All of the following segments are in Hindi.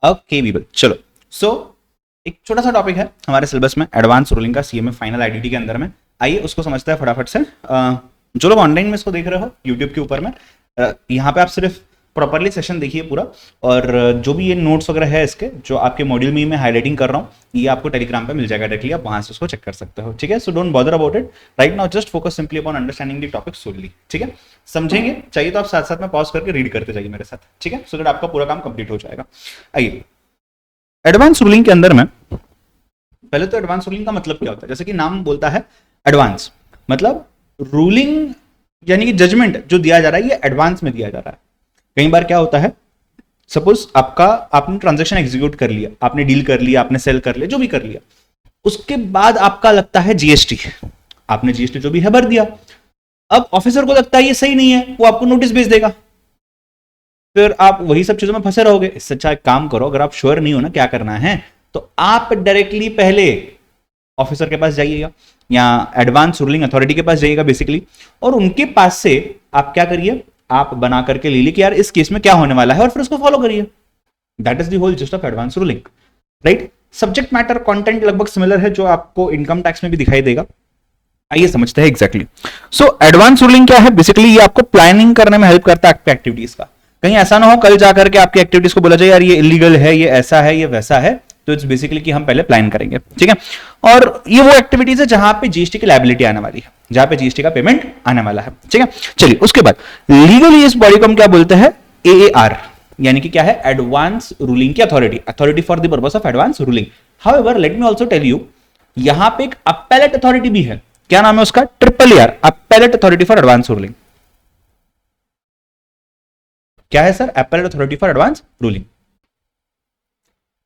वीबल। चलो, सो एक छोटा सा टॉपिक है हमारे सिलेबस में, एडवांस रूलिंग का सीएमए फाइनल आईडीटी के अंदर में। आइए उसको समझते हैं फटाफट से। जो लोग ऑनलाइन में इसको देख रहे हो यूट्यूब के ऊपर में, यहाँ पे आप सिर्फ प्रॉपरली सेशन देखिए पूरा, और जो भी ये नोट्स वगैरह है इसके, जो आपके मॉड्यूल में हाईलाइटिंग कर रहा हूँ, ये आपको टेलीग्राम पे मिल जाएगा डायरेक्टली, आप वहां से उसको चेक कर सकते हो। ठीक है, so don't bother about it right now, just focus simply upon understanding the topic solely. ठीक है, समझेंगे चाहिए तो आप साथ साथ में पॉज करके रीड करते जाइए मेरे साथ। ठीक है, सो दैट आपका पूरा काम कंप्लीट हो जाएगा। आइए, एडवांस रूलिंग के अंदर में पहले तो एडवांस रूलिंग का मतलब क्या होता है, जैसे कि नाम बोलता है एडवांस, मतलब रूलिंग यानी कि जजमेंट जो दिया जा रहा है ये एडवांस में दिया जा रहा है। कई बार क्या होता है, सपोज आपने ट्रांजैक्शन एग्जीक्यूट कर लिया, आपने डील कर लिया, आपने सेल कर लिया, जो भी कर लिया, उसके बाद आपका लगता है जीएसटी, आपने जीएसटी जो भी है भर दिया। अब ऑफिसर को लगता है ये सही नहीं है, वो आपको नोटिस भेज देगा, फिर आप वही सब चीजों में फंसे रहोगे। इससे अच्छा एक काम करो, अगर आप श्योर नहीं हो ना क्या करना है, तो आप डायरेक्टली पहले ऑफिसर के पास जाइएगा या एडवांस रूलिंग अथॉरिटी के पास जाइएगा बेसिकली, और उनके पास से आप क्या करिए, आप बना करके ले लीजिए कि यार इस केस में क्या होने वाला है, और फिर उसको फॉलो करिए। That is the whole gist of advance ruling, right. Subject matter content लगभग सिमिलर है, जो आपको इनकम टैक्स में भी दिखाई देगा। आइए समझते हैं एग्जैक्टली। सो एडवांस रूलिंग क्या है, बेसिकली ये आपको प्लानिंग करने में हेल्प करता है आपकी एक्टिविटीज का। कहीं ऐसा ना हो कल जाकर के आपकी एक्टिविटीज को बोला जाए यार ये इलीगल है, ये ऐसा है, ये वैसा है, तो इट्स बेसिकली कि हम पहले प्लान करेंगे। ठीक है, और ये वो एक्टिविटीज है जहां पे जीएसटी की लायबिलिटी आने वाली है, जहां पे जीएसटी का पेमेंट आने वाला है। ठीक है, चलिए उसके बाद लीगली इस बॉडी को हम क्या बोलते हैं, एएआर, यानी कि क्या है, एडवांस रूलिंग की authority for the purpose of advance ruling. However let me also tell you, यहां पे एक अपेलेट अथॉरिटी भी है। क्या नाम है उसका, triple AR, appellate authority for advance ruling. क्या है sir, appellate authority for advance ruling.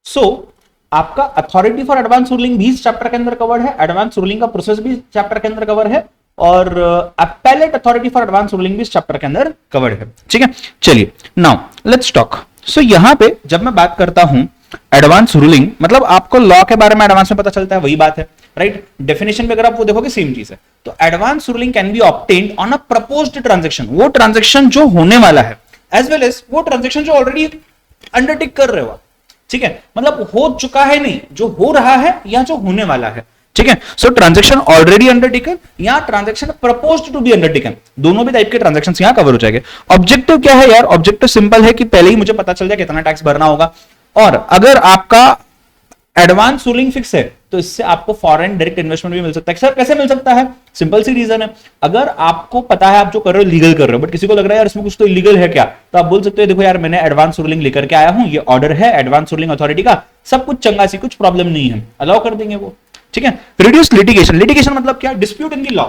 So आपका अथॉरिटी फॉर एडवांस रूलिंग भी इस चैप्टर के अंदर कवर्ड है, एडवांस रूलिंग का प्रोसेस भी चैप्टर के अंदर कवर है, और appellate authority for advance ruling भी इस चैप्टर के अंदर कवर्ड है। ठीक है, चलिए नाउ लेट्स टॉक। सो यहां पे जब मैं बात करता हूं एडवांस रूलिंग, मतलब आपको लॉ के बारे में एडवांस में पता चलता है, वही बात है, राइट। डेफिनेशन पे अगर आप वो देखोगे सेम चीज है। तो advance ruling can B obtained on a proposed transaction, वो ट्रांजैक्शन जो होने वाला है, एज वेल एज वो ट्रांजैक्शन जो ऑलरेडी अंडरटेक कर रहे हो। ठीक है, मतलब हो चुका है नहीं, जो हो रहा है या जो होने वाला है। ठीक है, सो ट्रांजैक्शन ऑलरेडी अंडरटेकन या transaction proposed to be undertaken, दोनों भी टाइप के ट्रांजैक्शंस यहां कवर हो जाएंगे। ऑब्जेक्टिव क्या है यार, ऑब्जेक्टिव सिंपल है कि पहले ही मुझे पता चल जाए कितना टैक्स भरना होगा, और अगर आपका एडवांस रूलिंग फिक्स है तो इससे आपको फॉरेन डायरेक्ट इन्वेस्टमेंट भी मिल सकता है। सर कैसे मिल सकता है, सिंपल सी रीजन है, अगर आपको पता है आप जो कर रहे हो लीगल कर रहे हो, बट किसी को लग रहा है यार इसमें कुछ तो इलीगल है क्या, तो आप बोल सकते हो देखो यार मैंने एडवांस रूलिंग लेकर के आया हूं, ये ऑर्डर है एडवांस रूलिंग अथॉरिटी का, सब कुछ चंगा सी, कुछ प्रॉब्लम नहीं है, अलाउ कर देंगे वो। ठीक है, रिड्यूस लिटिगेशन, लिटिगेशन मतलब क्या, डिस्प्यूट इन द लॉ।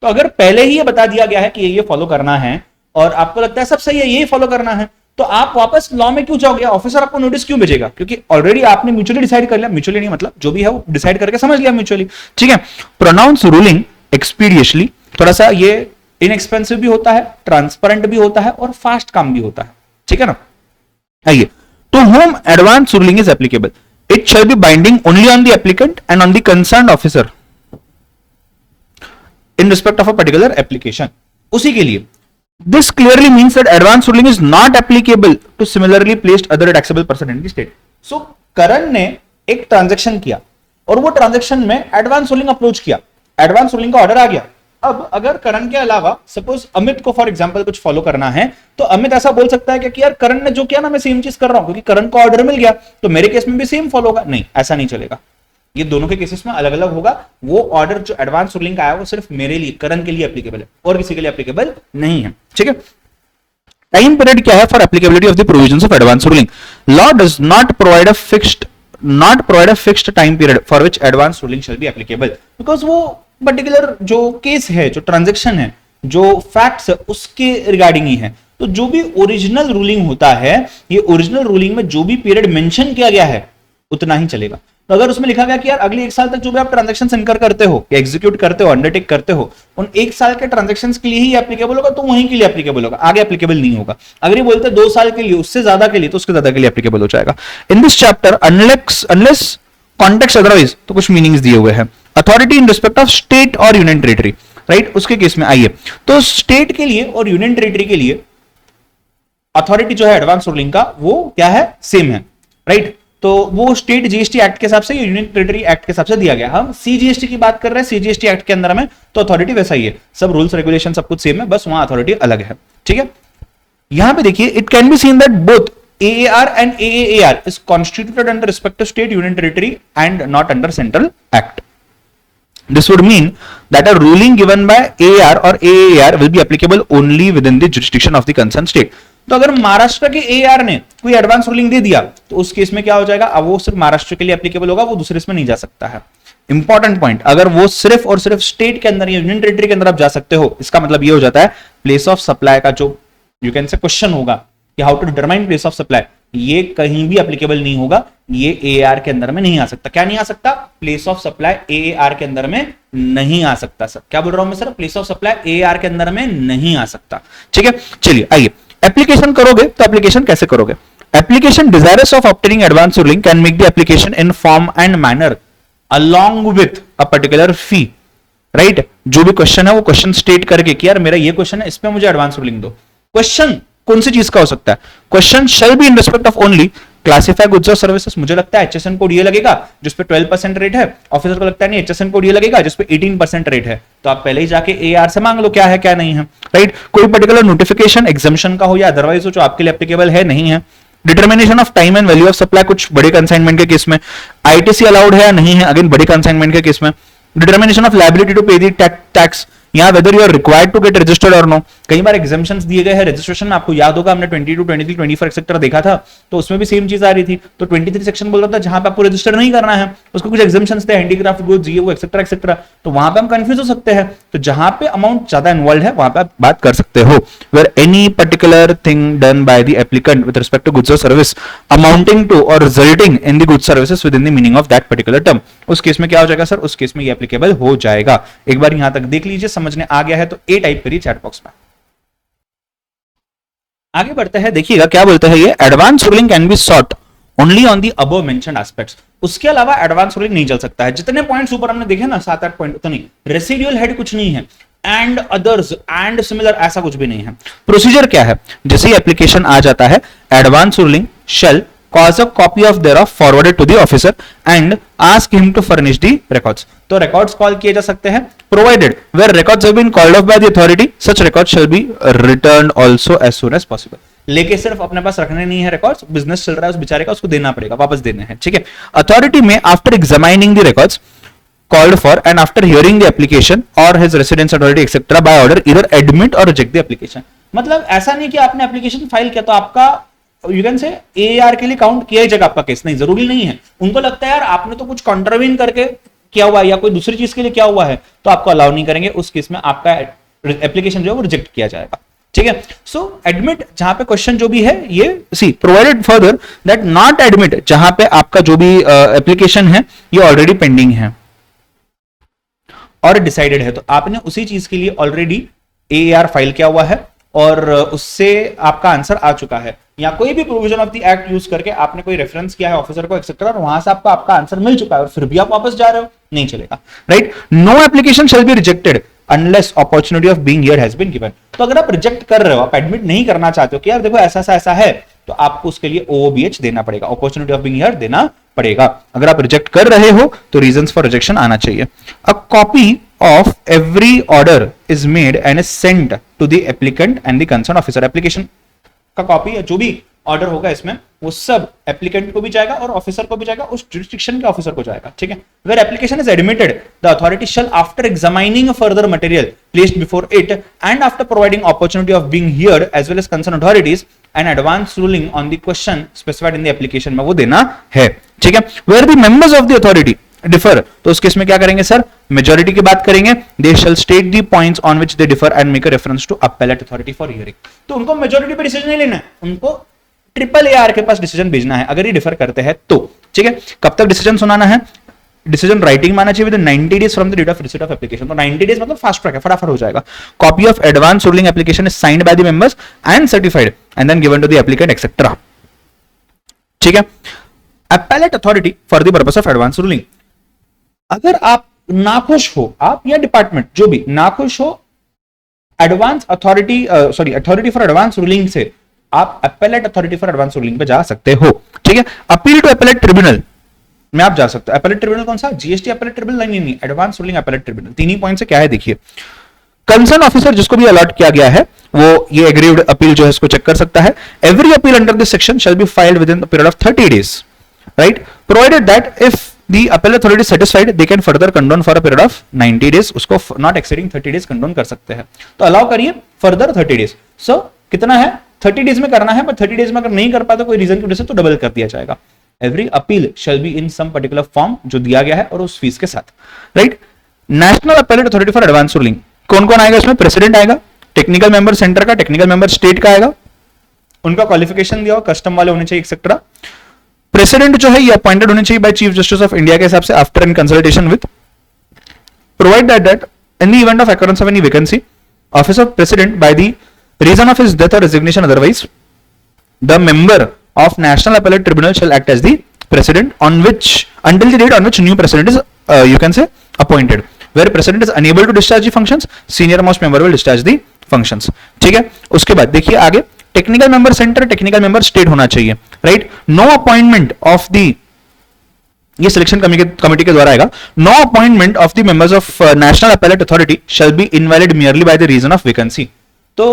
तो अगर पहले ही ये बता दिया गया है कि ये फॉलो करना है और आपको लगता है सब सही है, यही फॉलो करना है, तो आप वापस लॉ में क्यों जाओगे, ऑफिसर आपको नोटिस क्यों भेजेगा, क्योंकि ऑलरेडी आपने म्यूचुअली डिसाइड कर लिया, म्यूचुअली नहीं मतलब जो भी है वो डिसाइड करके समझ लिया म्यूचुअली। ठीक है, प्रोनाउंस रूलिंग एक्सपीडियसली, थोड़ा सा ये इनएक्सपेंसिव भी होता है, ट्रांसपेरेंट भी होता है, और फास्ट काम भी होता है। ठीक है ना, आइए, तो home advance ruling is applicable, it shall be binding only on the applicant and on the concerned officer in respect of a particular application। उसी के लिए this clearly means that advance ruling is not applicable to similarly placed other taxable person in the state। so करण ने एक ट्रांजैक्शन किया और वो ट्रांजैक्शन में एडवांस रूलिंग अप्रोच किया, एडवांस रूलिंग का ऑर्डर आ गया। अब अगर करण के अलावा सपोज अमित को फॉर एग्जांपल कुछ फॉलो करना है, तो अमित ऐसा बोल सकता है कि यार करण ने जो किया ना मैं सेम चीज कर रहा हूं, क्योंकि करण को ऑर्डर मिल गया तो मेरे केस में भी सेम फॉलो होगा। नहीं, ऐसा नहीं चलेगा, ये दोनों के केसेस में अलग अलग होगा। वो ऑर्डर जो एडवांस रूलिंग का आया वो सिर्फ मेरे लिए, करण के लिए एप्लीकेबल है, और किसी के लिए एप्लीकेबल नहीं है। ठीक है, टाइम पीरियड क्या है for applicability of the provisions of advance ruling, law does not provide a fixed time period for which advance ruling shall be applicable, because वो पर्टिकुलर जो केस है, जो ट्रांजैक्शन है, जो फैक्ट्स है, उसके रिगार्डिंग ही है। तो जो भी ओरिजिनल रूलिंग होता है, ये ओरिजिनल रूलिंग में जो भी पीरियड मेंशन किया गया है उतना ही चलेगा। तो अगर उसमें लिखा गया कि यार अगले 1 साल तक जो भी आप ट्रांजैक्शन इनकर करते हो, एग्जीक्यूट करते हो, अंडरटेक करते हो, उन 1 साल के ट्रांजैक्शंस के लिए ही एप्लीकेबल होगा, तो वहीं के लिए एप्लीकेबल होगा, आगे एप्लीकेबल नहीं होगा। अगर ये बोलते 2 साल के लिए, उससे ज्यादा के लिए, तो उसके ज्यादा के लिए एप्लीकेबल हो जाएगा। In this chapter unless context otherwise, तो कुछ मीनिंग्स दिए हुए हैं। Authority in respect of state और यूनियन टेरिटरी, राइट, उसके केस में आइए, तो स्टेट के लिए और यूनियन टेरिटरी के लिए अथॉरिटी जो है एडवांस रूलिंग का, वो क्या है, सेम है। राइट। तो वो स्टेट जीएसटी एक्ट के हिसाब से, यूनियन टेरिटरी एक्ट के हिसाब से दिया गया। हम सीजीएसटी की बात कर रहे हैं, सीजीएसटी एक्ट के अंदर में तो अथॉरिटी वैसा ही है, सब रूल्स रेगुलेशन सब कुछ सेम है, बस वहां अथॉरिटी अलग है, ठीक है। यहां पे देखिए, it can be seen that both AAR and AAAR is constituted under respective state, union territory and not under central act. This would mean that a ruling given by AAR or AAR will be applicable only within the jurisdiction of the concerned state. तो अगर महाराष्ट्र के AAR ने कोई एडवांस रूलिंग दे दिया तो उस केस में क्या हो जाएगा, अब वो सिर्फ महाराष्ट्र के लिए एप्लीकेबल होगा, वो दूसरे इसमें नहीं जा सकता है। इंपॉर्टेंट पॉइंट, अगर वो सिर्फ और सिर्फ स्टेट के अंदर या यूनियन टेरिटरी के अंदर आप जा सकते हो, इसका मतलब ये हो जाता है प्लेस ऑफ सप्लाई का जो यू कैन से क्वेश्चन होगा कि how to determine place of supply, ये कहीं भी एप्लीकेबल नहीं होगा, ये AAR के अंदर में नहीं आ सकता। क्या नहीं आ सकता? प्लेस ऑफ सप्लाई AAR के अंदर में नहीं आ सकता। सर क्या बोल रहा हूं मैं sir? Place of supply AAR के अंदर में नहीं आ सकता, ठीक है। चलिए आइए, एप्लीकेशन करोगे तो एप्लीकेशन कैसे करोगे? Application desirous of obtaining advance ruling can make the application in form and manner along with a particular fee, right. जो भी क्वेश्चन है वो क्वेश्चन स्टेट करके कि यार मेरा ये क्वेश्चन है, इस पे मुझे एडवांस रूलिंग दो। क्वेश्चन कौन सी चीज का हो सकता है? Question shell be in respect of only classify goods और सर्विसेज। मुझे लगता है HSN कोड ये लगेगा जिस पे 12% रेट है, ऑफिसर को लगता है नहीं HSN कोड ये लगेगा जिस पे 18% रेट है, तो आप पहले ही जाके AAR से मांग लो क्या है क्या नहीं है, राइट। कोई पर्टिकुलर नोटिफिकेशन एग्जामिशन का हो या अदरवाइज हो जो आपके लिए एप्लीकेबल है नहीं है। Determination of time and value of supply, कुछ बड़े कंसाइनमेंट के केस में ITC अलाउड है या नहीं है, अगेन बड़े कंसाइनमेंट के केस में। Determination of liability to pay the tax, यहाँ whether you are required to get registered और नो। कई बार एग्जामिशंस दिए गए हैं रजिस्ट्रेशन में, आपको याद होगा हमने 22, 23, 24 एक्सेट्रा देखा था, तो उसमें भी सेम चीज आ रही थी। तो 23 सेक्शन बोल रहा था जहां पे आपको रजिस्टर नहीं करना है, उसको कुछ एग्जामिशंस थे, हैंडीक्राफ्ट गुड्स ये वो एक्सेट्रा एक्सेट्रा, तो वहां पे हम कंफ्यूज हो सकते हैं। तो जहां पे अमाउंट ज्यादा इन्वॉल्व है वहां पे आप बात कर सकते हो। Where any particular thing done by the applicant with respect to goods और सर्विस अमाउंटिंग टू और resulting in the goods services within the meaning of that particular term, उस केस में क्या हो जाएगा सर? उस केस में ये एप्लीकेबल हो जाएगा। एक बार यहां तक देख लीजिए, समझने आ गया है तो A टाइप करिए चैट बॉक्स में। आगे बढ़ते हैं, देखिएगा क्या बोलते हैं ये, advance ruling can be sought only on the above mentioned aspects. उसके अलावा एडवांस रूलिंग नहीं चल सकता है। जितने पॉइंट्स ऊपर हमने देखे ना 7-8 पॉइंट, उतने नहीं। रेसिडुअल हेड कुछ नहीं है, एंड अदर्स एंड सिमिलर ऐसा कुछ भी नहीं है। प्रोसीजर क्या है? जैसे ही एप्लीकेशन आ जाता है, advance ruling shall cause a copy of thereof forwarded to the officer and ask him to furnish the records. तो records कॉल किए जा सकते हैं, provided where records have been called off by the authority, such records shall be returned also as soon as possible. लेके सिर्फ अपने पास रखने नहीं है रिकॉर्ड्स, बिजनेस चल रहा है उस बेचारे का, उसको देना पड़ेगा, वापस देने हैं, ठीक है। अथॉरिटी में after examining the records called for and after hearing the application or his residence authority etc by order either admit or reject the application. मतलब ऐसा नहीं कि आपने एप्लीकेशन फाइल किया तो आपका यू कैन से AAR के लिए काउंट किया ही जाएगा आपका केस, नहीं, जरूरी नहीं है। उनको लगता है यार आपने तो कुछ कॉन्ट्रावीन करके किया हुआ है या कोई दूसरी चीज के लिए किया हुआ है, तो आपको अलाउ नहीं करेंगे, उस केस में आपका एप्लीकेशन जो है वो रिजेक्ट किया जाएगा, ठीक है। सो एडमिट जहां पे क्वेश्चन जो भी है ये C provided further that not admit जहां पे आपका जो भी एप्लीकेशन है ये ऑलरेडी पेंडिंग है और डिसाइडेड है, तो आपने उसी चीज के लिए ऑलरेडी AAR फाइल किया हुआ है और उससे आपका आंसर आ चुका है, या कोई भी provision of the act use करके आपने कोई रेफरेंस किया है ऑफिसर को एक्सेट्रा, और वहां से आपको आपका आंसर मिल चुका है और फिर भी आप वापस जा रहे हो, नहीं चलेगा, right. No application shall be rejected unless opportunity of being heard has been given. तो अगर आप रिजेक्ट कर रहे हो, आप एडमिट नहीं करना चाहते हो कि यार देखो ऐसा है, तो आपको उसके लिए OOBH देना पड़ेगा, अपॉर्चुनिटी ऑफ बीइंग हियर्ड देना पड़ेगा। अगर आप रिजेक्ट कर रहे हो तो रीजंस फॉर रिजेक्शन आना चाहिए। A copy of every order is made and is sent to the applicant and the concerned officer. Application का कॉपी जो भी ऑर्डर होगा इसमें वो सब एप्लीकेंट को भी जाएगा और ऑफिसर को भी जाएगा, उस जुरिस्डिक्शन के ऑफिसर को जाएगा, ठीक है। Where application is admitted the authority shall after examining further material placed before it and after providing opportunity of being heard as well as concern authorities and advance ruling on the question specified in the application में वो देना है, ठीक है। Where the members of the authority differ, तो उस केस में क्या करेंगे सर? मेजॉरिटी की बात करेंगे। They shall state the points on which they differ and make a reference to appellate authority for hearing. तो उनको मेजॉरिटी पे डिसीजन नहीं लेना है, उनको AAR के पास डिसीजन भेजना है अगर ये डिफर करते हैं तो, ठीक है। कब तक डिसीजन सुनाना है? डिसीजन राइटिंग माना चाहिए with 90 days from the date of receipt of application. तो 90 डेज मतलब फास्ट ट्रैक है, फटाफट हो जाएगा। Copy of advance ruling application is signed by the members and certified and then given to the applicant etcetera, ठीक है। Appellate authority for the purpose of advance ruling, अगर आप नाखुश हो, आप या डिपार्टमेंट जो भी नाखुश हो advance authority for advance ruling से, आप appellate authority for advance ruling पे जा सकते हो। ठीक है, अपील टू अपेलेट ट्रिब्यूनल में आप जा सकते हो। अपेलेट ट्रिब्यूनल कौन सा? GST appellate tribunal? नहीं, एडवांस रूलिंग अपेलेट ट्रिब्यूनल। तीन ही पॉइंट से क्या है देखिए। कंसर्न ऑफिसर जिसको भी अलॉट किया गया है वो ये एग्रीव्ड अपील जो है इसको चेक कर सकता है। Every appeal under this section shall be filed with in the period of 30 days, right, provided that if the appeal authority satisfied they can further condone for a period of 90 days. उसको नॉट एक्सीडिंग 30 डेज कंडोन कर सकते हैं। तो अलाउ करिए फर्दर 30 डेज। सो कितना है? 30 डेज में करना है, पर 30 डेज में अगर नहीं कर पाते कोई रीजन की वजह से तो डबल कर दिया जाएगा। Every appeal shall be in some particular form जो दिया गया है और उस फीस के साथ, right. National appellate authority for advance ruling कौन कौन आएगा इसमें? प्रेसिडेंट आएगा, टेक्निकल मेंबर सेंटर का, टेक्निकल मेंबर स्टेट का आएगा, उनका क्वालिफिकेशन दिया हो, कस्टम वाले होने चाहिए एक्सेट्रा। प्रेसिडेंट जो है ये अपॉइंटेड होने चाहिए by chief justice of India के हिसाब से after in consultation with, provide that in the event of occurrence of any vacancy office of president by the reason of his death और resignation otherwise the member of national appellate tribunal shall act as the president on which until the date on which new president is you can say appointed. Where president is unable to discharge the functions, senior most member will discharge the functions. ठीक है, उसके बाद देखिए आगे technical member centre, technical member state होना चाहिए, right. No appointment of the, ये सिलेक्शन कमिटी के द्वारा आएगा। No appointment of the members of national appellate authority shall be invalid merely by the reason of vacancy. तो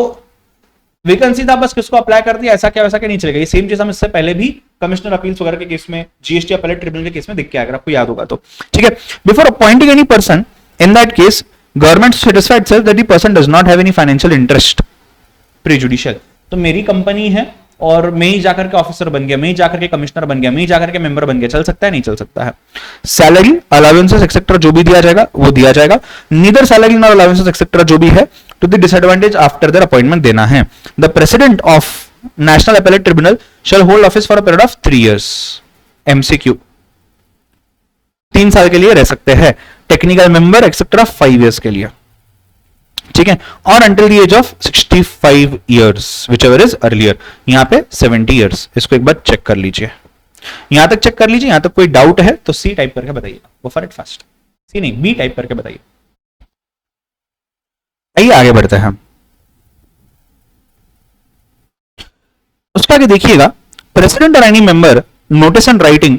वैकेंसी था बस किसको अप्लाई कर दिया, ऐसा क्या वैसा क्या नहीं चलेगा। ये सेम चीज हम इससे पहले भी कमिश्नर अपील्स वगैरह के केस में, जीएसटी अपेलेट ट्रिब्यूनल के केस में देख के आएगा, आपको याद होगा तो। ठीक है, before appointing any person in that case government satisfied self that the person does not have any financial interest prejudicial. तो मेरी कंपनी है और मैं ही जाकर के ऑफिसर बन गया, मैं ही जाकर के कमिश्नर बन गया, मैं ही जाकर के मेंबर बन गया, चल सकता है? नहीं चल सकता है। सैलरी अलाउंसेस एक्सेट्रा जो भी दिया जाएगा वो दिया जाएगा। Neither salary nor allowances etcetera जो भी है to the disadvantage after their appointment देना है। The president of national appellate tribunal shall hold office for a period of 3 years। MCQ 3 साल के लिए रह सकते हैं, टेक्निकल मेंबर एक्सेट्रा 5 years के लिए, ठीक है। और until the age of 65 years whichever is earlier, यहां पे 70 years। इसको एक बार चेक कर लीजिए, यहां तक चेक कर लीजिए। यहां तक कोई डाउट है तो सी टाइप करके बताइए, वो फॉर इट फास्ट, सी नहीं बी टाइप करके बताइए। आइए आगे बढ़ते हैं। उसके आगे देखिएगा, प्रेसिडेंट और any member notice and writing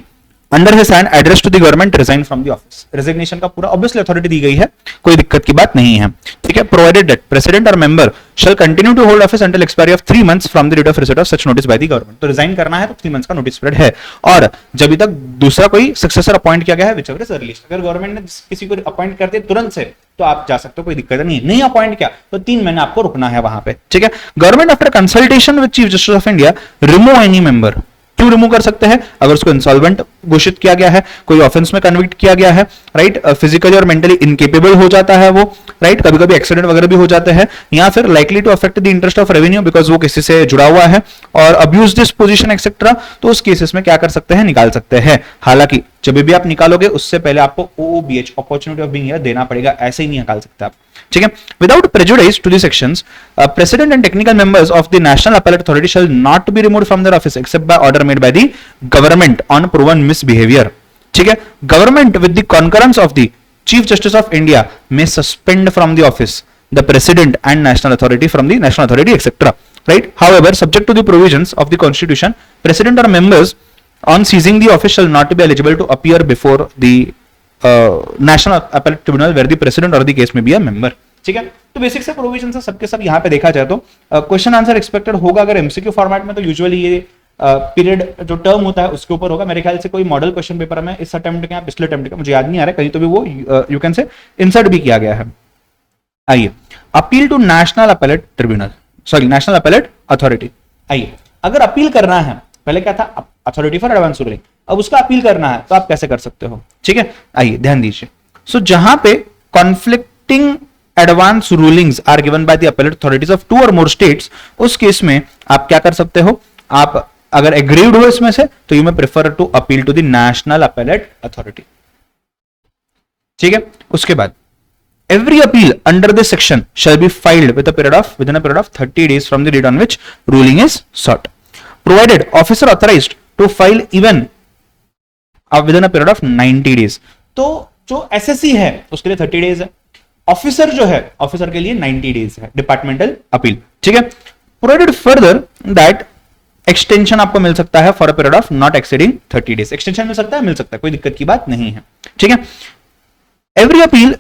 under his hand address to the government resign from the office. Resignation का पूरा ऑब्वियसली अथॉरिटी दी गई है, कोई दिक्कत की बात नहीं है, ठीक है। प्रोवाइडेड दैट प्रेसिडेंट और member shall continue to hold office until expiry of 3 months from the date of receipt of such notice by the government. तो रिजाइन करना है तो 3 months का नोटिस पीरियड है। और जब तक दूसरा कोई सक्सेसर अपॉइंट किया गया है विच एवर इज अर्लीस्ट, अगर गवर्नमेंट ने किसी को अपॉइंट कर दिया तुरंत से तो आप जा सकते हो, कोई दिक्कत नहीं अपॉइंट किया तो 3 महीने आपको रुकना है वहां पे, ठीक है। Government after consultation with chief justice of India remove any member. क्यों रिमूव कर सकते हैं? अगर उसको इंसॉल्वेंट घोषित किया गया है, कोई ऑफेंस में कन्विक्ट किया गया है, राइट, फिजिकली और मेंटली इनकेपेबल हो जाता है वो, राइट, कभी कभी एक्सीडेंट वगैरह भी हो जाते हैं, या फिर likely to affect the interest of revenue because वो किसी से जुड़ा हुआ है और अब्यूज दिस पोजीशन एक्सेट्रा, तो उस केसेस में क्या कर सकते हैं? निकाल सकते हैं। हालांकि जब भी आप निकालोगे उससे पहले आपको OOBH opportunity of being here देना पड़ेगा, ऐसे ही नहीं निकाल सकते आप, ठीक है। Without prejudice to the sections, president and technical members of the national appellate authority shall not be removed from their office except by order made by the government on proven misbehaviour, ठीक है। Government with the concurrence of the chief justice of India may suspend from the office the president and national authority from the national authority etcetera, right? However, subject to the provisions of the constitution, president or members on seizing the office shall not be eligible to appear before the national appellate tribunal where the president or the case may be a member, ठीक है। तो बेसिक से प्रोविजन से सबके सब यहाँ पे देखा जाए तो क्वेश्चन आंसर एक्सपेक्टेड होगा अगर एमसीक्यू फॉर्मेट में, तो यूजुअली ये पीरियड जो टर्म होता है उसके ऊपर होगा। मेरे ख्याल से कोई मॉडल क्वेश्चन पेपर में इस अटेम्प्ट के पिछले अटेम्प्ट का मुझे याद नहीं आ रहा है, कहीं तो भी वो यू कैन से इंसर्ट भी किया गया है। आइए, appeal to national appellate tribunal, sorry national appellate authority. आइए, अगर अपील करना है, पहले क्या था अथॉरिटी फॉर एडवांस रूलिंग, अब उसका अपील करना है तो आप कैसे कर सकते हो, ठीक है। आइए ध्यान दीजिए, सो जहां पे conflicting advance rulings are given by the appellate authorities of 2 or more states, उस केस में आप क्या कर सकते हो? आप अगर एग्रीड हो इसमें से तो you may prefer to appeal to the national appellate authority, ठीक है। उसके बाद every appeal under this section shall be filed within a period of 30 days from the date on which ruling is sought, provided officer authorized to file even within a period of 90 days। तो जो SSC है उसके लिए 30 days है, ऑफिसर जो है ऑफिसर के लिए 90 days है डिपार्टमेंटल अपील, ठीक है। प्रोवाइडेड फर्दर दैट एक्सटेंशन आपको मिल सकता है for a period of not exceeding 30 days. Extension मिल सकता है, कोई दिक्कत की बात नहीं है, ठीक है। Every appeal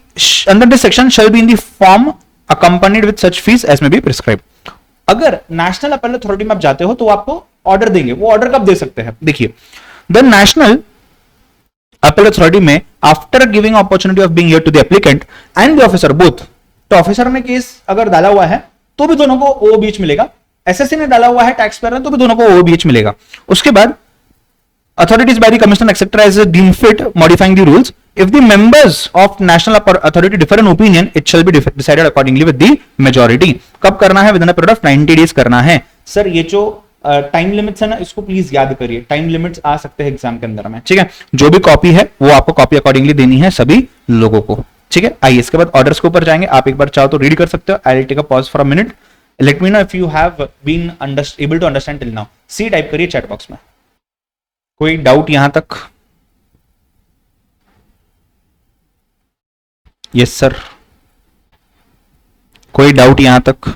under this section shall be in the form accompanied with such fee as may be prescribed. अगर नेशनल अपील अथॉरिटी में आप जाते हो तो आपको ऑर्डर देंगे। वो ऑर्डर कब दे सकते हैं, देखिए, द नेशनल अपील अथॉरिटी में after giving opportunity of being heard to the applicant and the officer both, तो ऑफिसर ने केस अगर डाला हुआ है तो भी दोनों को ओ बीच मिलेगा, एसएससी ने डाला हुआ है टैक्स पेयर तो भी दोनों को ओ बीच मिलेगा। उसके बाद authorities by the commissioner etc as deemed fit modifying the rules, if the members of national authority differ in opinion it shall be decided accordingly with the majority। कब करना है, within a period of 90 days करना है। सर ये जो टाइम लिमिट्स है ना, इसको प्लीज याद करिए, टाइम लिमिट्स आ सकते हैं एग्जाम के अंदर में, ठीक है। जो भी कॉपी है वो आपको कॉपी अकॉर्डिंगली देनी है सभी लोगों को, ठीक है। आइए इसके बाद ऑर्डर्स के ऊपर जाएंगे, आप एक बार चाहो तो रीड कर सकते हो। I will take a pause for a minute, let me know if you have been able to understand till now. C type करिए चैट बॉक्स में, कोई डाउट यहां तक? यस सर, कोई डाउट यहां तक?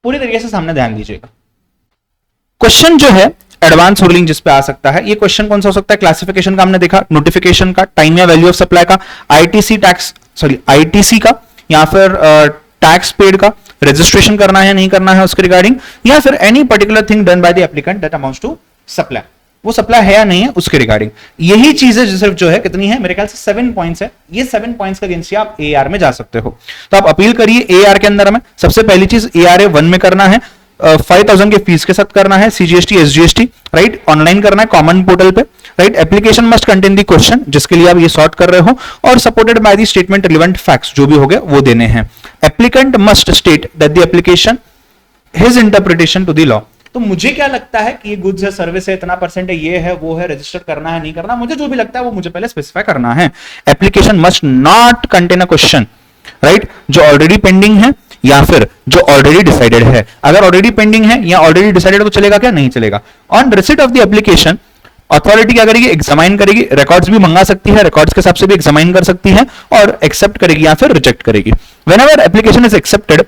पूरी तरीके से सामने ध्यान दीजिएगा। क्वेश्चन जो है एडवांस रूलिंग जिस पे आ सकता है, ये क्वेश्चन कौन सा हो सकता है? क्लासिफिकेशन का हमने देखा, नोटिफिकेशन का, टाइम या वैल्यू ऑफ सप्लाई का, आईटीसी का, या फिर टैक्स पेड का, रजिस्ट्रेशन करना है नहीं करना है उसके रिगार्डिंग, या फिर any particular thing done by the applicant that amounts to supply, वो सप्लाई है या नहीं है उसके रिगार्डिंग। यही चीजें सिर्फ जो है कितनी है, मेरे ख्याल से 7 पॉइंट्स है। ये 7 पॉइंट्स का अगेंस्ट आप एआर में जा सकते हो। तो आप अपील करिए एआर के अंदर में। सबसे पहली चीज एआरए 1 में करना है, 5000 के फीस के साथ करना है, सीजीएसटी एसजीएसटी, राइट, ऑनलाइन करना है कॉमन पोर्टल पे, right. Application must contain the question जिसके लिए आप ये सॉर्ट कर रहे हो, और supported by the statement relevant facts जो भी हो गए वो देने हैं। Applicant must state that the application his interpretation to the law. तो मुझे क्या लगता है कि ये गुड्स है, सर्विस है, इतना परसेंट है, ये है, वो है, रजिस्टर करना है नहीं करना, मुझे जो भी लगता है वो मुझे पहले स्पेसिफाई करना है। Application must not contain a question, right, जो ऑलरेडी पेंडिंग है या फिर जो ऑलरेडी डिसाइडेड है। अगर ऑलरेडी पेंडिंग है या ऑलरेडी डिसाइडेड तो चलेगा क्या? नहीं चलेगा। On receipt of the application authority क्या करेगी? एग्जामाइन करेगी, रिकॉर्ड्स भी मंगा सकती है, रिकॉर्ड्स के हिसाब से भी एग्जामाइन कर सकती है, और एक्सेप्ट करेगी या फिर रिजेक्ट करेगी। Whenever application is accepted,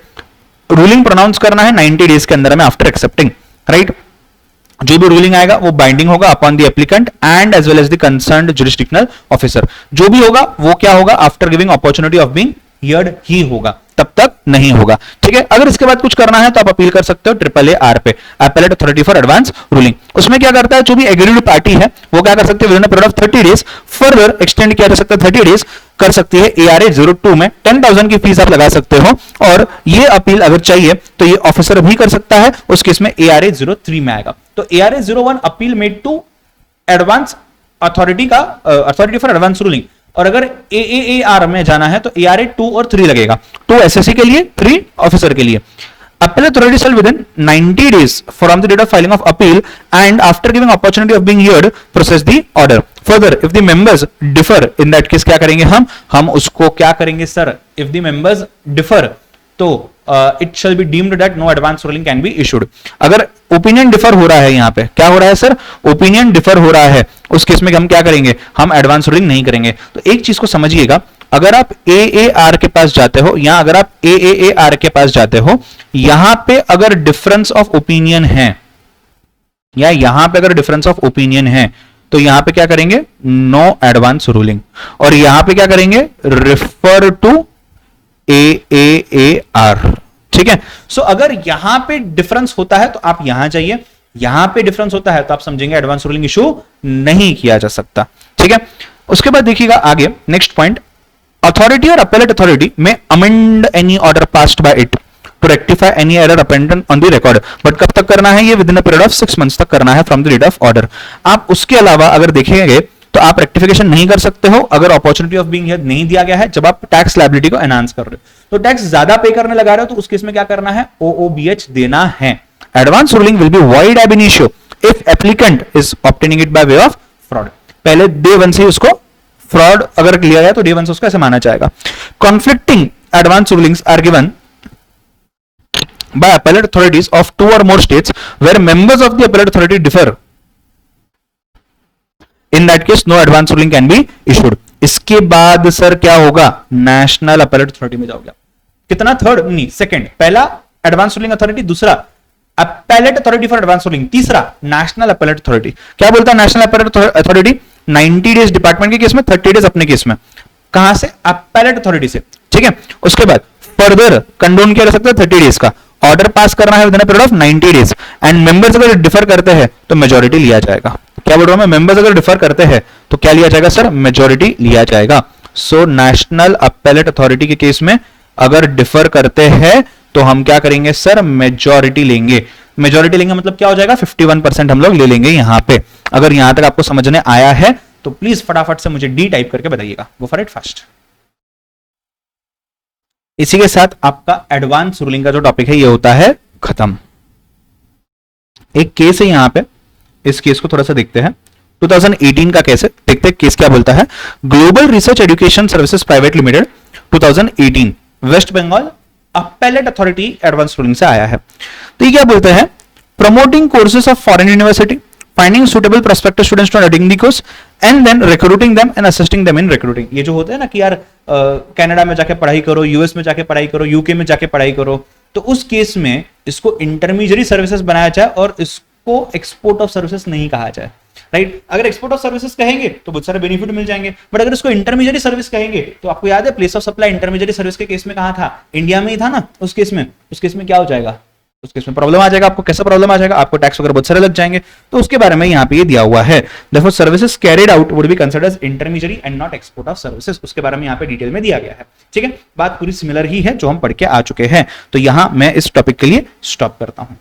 ruling pronounce करना है 90 डेज के अंदर में आफ्टर एक्सेप्टिंग, राइट। जो भी रूलिंग आएगा वो बाइंडिंग होगा upon the applicant and as well as the concerned jurisdictional officer. जो भी होगा वो क्या होगा? After giving opportunity of being heard ही होगा, तब तक नहीं होगा, ठीक है। अगर इसके बाद कुछ करना है तो आप अपील कर सकते हो AAAR पे, appellate authority for advance ruling. उसमें क्या करता है, जो भी एग्रीड पार्टी है वो क्या कर सकती है, with in a period of 30 days further extend किया जा सकता है, 30 डेज कर सकती है। ARA 02 में 10,000 की फीस आप लगा सकते हो, और ये अपील अगर चाहिए तो ये ऑफिसर भी कर सकता है, उस केस में ARA 03 में आएगा। तो ARA 01 appeal made to advance authority का, अथॉरिटी फॉर एडवांस रूलिंग। और अगर AAAR में जाना है तो ARA 2 और 3 लगेगा, 2 SSC के लिए, 3 ऑफिसर के लिए। Appellate authority shall within 90 days from the date of filing of appeal and after giving opportunity of being heard process the order. Further, if the members differ, in that case क्या करेंगे हम उसको क्या करेंगे sir? If the members differ, तो it shall be deemed that no advance ruling can be issued. अगर ओपिनियन डिफर हो रहा है, यहाँ पे क्या हो रहा है सर? ओपिनियन डिफर हो रहा है, उस केस में हम क्या करेंगे? हम एडवांस रूलिंग नहीं करेंगे। तो एक चीज को समझिएगा, अगर आप AAR के पास जाते हो या अगर आप AAAR के पास जाते हो, यहां पे अगर डिफरेंस ऑफ ओपिनियन है या यहां पे अगर डिफरेंस ऑफ ओपिनियन है तो यहां पे क्या करेंगे? No advance ruling. और यहां पे क्या करेंगे? रिफर टू AAAR, ठीक है। सो अगर यहां पे डिफरेंस होता है तो आप यहां जाइए, यहां पे डिफरेंस होता है तो आप समझेंगे एडवांस रूलिंग इशू नहीं किया जा सकता, ठीक है। उसके बाद देखिएगा आगे नेक्स्ट पॉइंट, अथॉरिटी और अपेलेट अथॉरिटी में amend any order passed by it to rectify any error apparent on the record. But कब तक करना है? ये within a period of 6 months तक करना है from the date of order. आप उसके अलावा अगर देखेंगे तो आप रेक्टिफिकेशन नहीं कर सकते हो अगर अपॉर्चुनिटी ऑफ बीइंग हियर नहीं दिया गया है, जब आप टैक्स लायबिलिटी को एनहांस कर रहे हो। तो टैक्स ज्यादा पे करने लगा रहे हो तो उस केस में क्या करना है? OOBH देना है। Advance ruling will be void ab initio if applicant is obtaining it by way of fraud. पहले डे 1 से उसको फ्रॉड अगर लिया गया तो डे 1 से उसको ऐसे माना जाएगा। Conflicting advance rulings are given by appellate authorities of 2 or more states where members of the appellate authority differ in that case no advance ruling can be issued. इसके बाद सर क्या होगा, नेशनल अपीलेट अथॉरिटी में जाओगे। कितना, थर्ड नहीं सेकंड, पहला एडवांस रूलिंग अथॉरिटी, दूसरा appellate authority for advance ruling, तीसरा नेशनल अपीलेट अथॉरिटी। क्या बोलता है national appellate authority, 90 days department के केस में, 30 डेज अपने केस में। कहां से, अपीलेट अथॉरिटी से, ठीक है। उसके बाद फर्दर कंडोन किया जा सकता है 30 डेज का, ऑर्डर पास करना है with in period of 90 days, and members अगर डिफर करते हैं तो मेजोरिटी लिया जाएगा। क्या बोल रहा हूं मैं, मेंबर्स अगर डिफर करते हैं तो क्या लिया जाएगा सर, मेजोरिटी लिया जाएगा। सो नेशनल अपीलेट अथॉरिटी के केस में अगर डिफर करते हैं तो हम क्या करेंगे सर, मेजोरिटी लेंगे। मेजोरिटी लेंगे मतलब क्या हो जाएगा, 51% हम लोग ले लेंगे यहां पे। अगर यहां तक आपको समझने आया है तो प्लीज फटाफट से मुझे डी टाइप करके बताइएगा, गो फॉर इट फास्ट। इसी के साथ आपका एडवांस रूलिंग का जो टॉपिक है ये होता है खत्म। एक केस है यहां पे, इस केस को थोड़ा सा देखते हैं। 2018 का केस है, देखते हैं केस क्या बोलता है। Global research education services private limited 2018, west Bengal appellate authority advance ruling से आया है। तो ये क्या बोलते हैं, promoting courses of foreign university, finding suitable prospective students to attend the course and then recruiting them and assisting them in recruiting. ये जो होता है ना कि यार कनाडा में जाके पढ़ाई करो, यूएस में जाके पढ़ाई करो, यूके में जाके पढ़ाई करो, तो उस केस में इसको इंटरमीडिएट सर्विसेज बनाया जाए और इसको एक्सपोर्ट ऑफ सर्विसेज नहीं कहा जाए, राइट। अगर एक्सपोर्ट ऑफ सर्विसेज कहेंगे तो बहुत सारे बेनिफिट मिल जाएंगे, बट अगर इसको इंटरमीडिएट सर्विस कहेंगे तो आपको याद है place of supply intermediate service के केस में कहां था, इंडिया में ही था ना। उस केस में क्या हो जाएगा, उस केस में प्रॉब्लम आ जाएगा। आपको कैसा प्रॉब्लम आ जाएगा, आपको टैक्स वगैरह बहुत सारे लग जाएंगे। तो उसके बारे में यहाँ पे ये दिया हुआ है, therefore services carried out would be considered as intermediate and not export of services. उसके बारे में यहाँ पे डिटेल में दिया गया है, ठीक है। बात पूरी सिमिलर ही है जो हम पढ़ के आ चुके हैं। तो यहां मैं इस टॉपिक के लिए स्टॉप करता हूं।